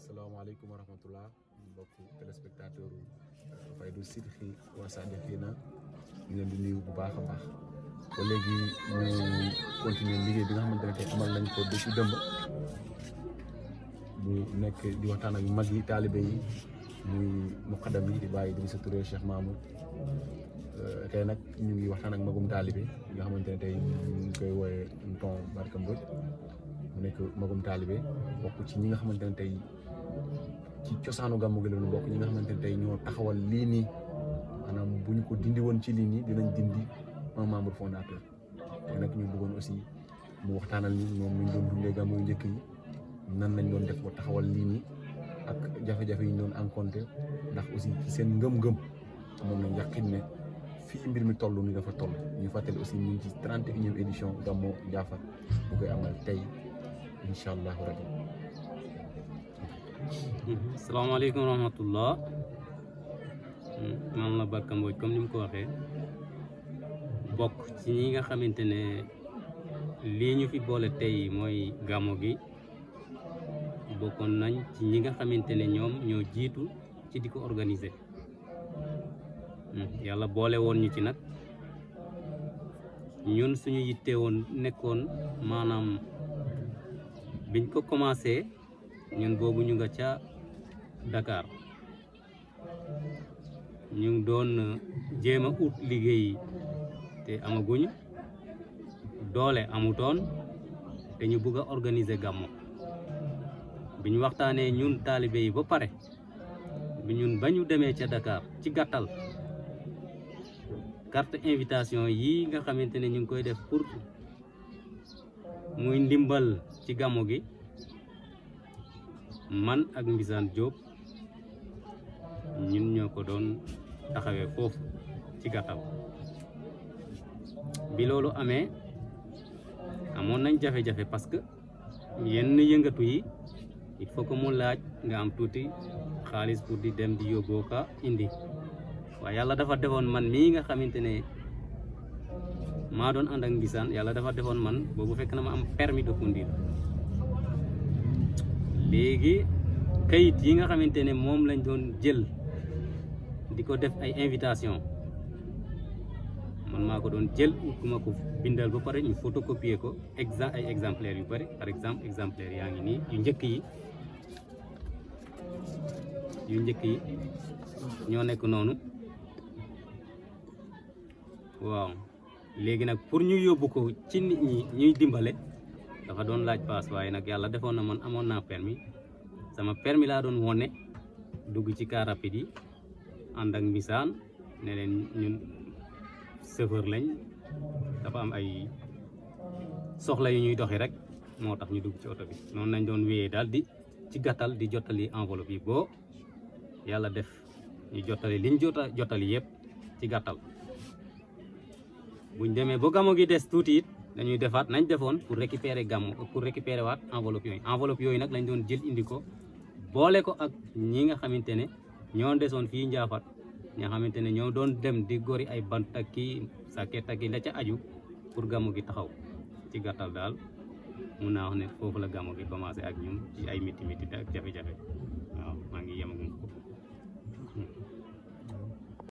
asalaamaaleykum wa rahmatullah mbokk téléspectateur Faydu Sidqi wa Sadiqina ñu leen di nuyu bu baax a baax ba léegi ñu continuer liggéey bi nga xamante ne tey amal nañ ko depuis dëmb bu nekk di waxtaan ak mag yi taalibe yi muy muqaddam yi di bàyyi Idrissa Touré Cheikh Mamoud tey nag ñu ngi waxtaan ak magum taalibe yi nga xamante ne tey ñu ngi koy wooye Nton Barka Mbodj mu nekk magum taalibe bokk ci ñi nga xamante ne tey ci cosaanu gàmmu gi la ñu bokk ñi nga xamante ne tey ñoo taxawal lii nii maanaam bu ñu ko dindi woon ci lii nii dinañ dindi un membre fondateur te nag ñu bëggoon aussi mu waxtaanal ñi ñoom ñu doon dundee gàmmu yu njëkk yi nan lañ doon def ba taxawal lii nii ak jafe-jafe yi ñu doon rencontré ndax aussi ci seen ngëm-ngëm moom lañ yàqin ne fii mbir mi toll ni dafa toll ñu fàttali aussi ñu ngi ci 31e édition gàmmu Ndiaffate bu koy amal tey incha allahu rabbi. Assalamualaikum warahmatullah. Man la Barka Mbodj comme nim ko waxee bokk ci ñi nga xamantene li ñu fi boole tay moy gàmmu gi bokkon nañ ci ñi nga xamantene ñom ñoo jitu ci diko organiser yalla boole won ñu ci nak ñun suñu yitte won nekkon manam biñ ko commencé ñun bobu ñu nga ca Dakar ñu doon jéem a ut liggéey te amaguñ doole amutoon te ñu bëgg a organiser gàmmu biñ waxtaanee ñun taalibe yi ba pare bi ñun ba ñu demee ca Dakar ci gàttal carte invitation yi nga xamante ne ñu ngi koy def pour muy ndimbal ci gàmmu gi man ak Mbisaan Diop ñun ñoo ko doon taxawee foofu ci gàttal bi loolu amee amoon nañ jafe-jafe parce que yenn yëngatu yi il faut que mu laaj nga am tuuti xaalis pour di dem di yóbboo ka indi waaye yàlla dafa defoon man mii nga xamante ne maa doon ànd ak Mbisaan yàlla dafa defoon man boobu fekk na ma am permis de conduire léegi kayit yi nga xamante ne moom lañ doon jël di ko def ay invitation man maa ko doon jël ku ma ko bindal ba pare ñu photocopier ko ay exemplaires yu bari par exemple exemplaire yaa ngi nii yu njëkk yi ñoo nekk noonu waaw léegi nag pour ñu yóbbu ko ci nit ñi ñuy dimbale dafa doon laaj paas waaye nag yàlla defoon na man amoon naa permis sama permis laa doon wone dugg ci car rapide yi ànd ak Mbisaan ne leen ñun chauffeur lañ dafa am ay soxla yu ñuy doxi rek moo tax ñu dugg ci oto bi noonu lañ doon wéyee daal di ci gàttal di jottali enveloppe yi boo yàlla def ñu jottali liñ jottali yëpp ci gàttal buñ demee ba gàmmu gi des tuuti it dañuy defaat nañ defoon pour récupérer gàmmu pour récupérer waat enveloppe yooyu nag lañ doon jël indi ko boole ko ak ñi nga xamante ne ñoo desoon fii Ndiaffate ñi nga xamante ne ñoo doon dem di gori ay bant ak kii sàkket ak la ca aju pour gàmmu gi taxaw ci gàttal daal mun naa wax ne foofu la gàmmu gi commencé ak ñun ci ay miti ak jafe-jafe waaw maa ngi yemagum ko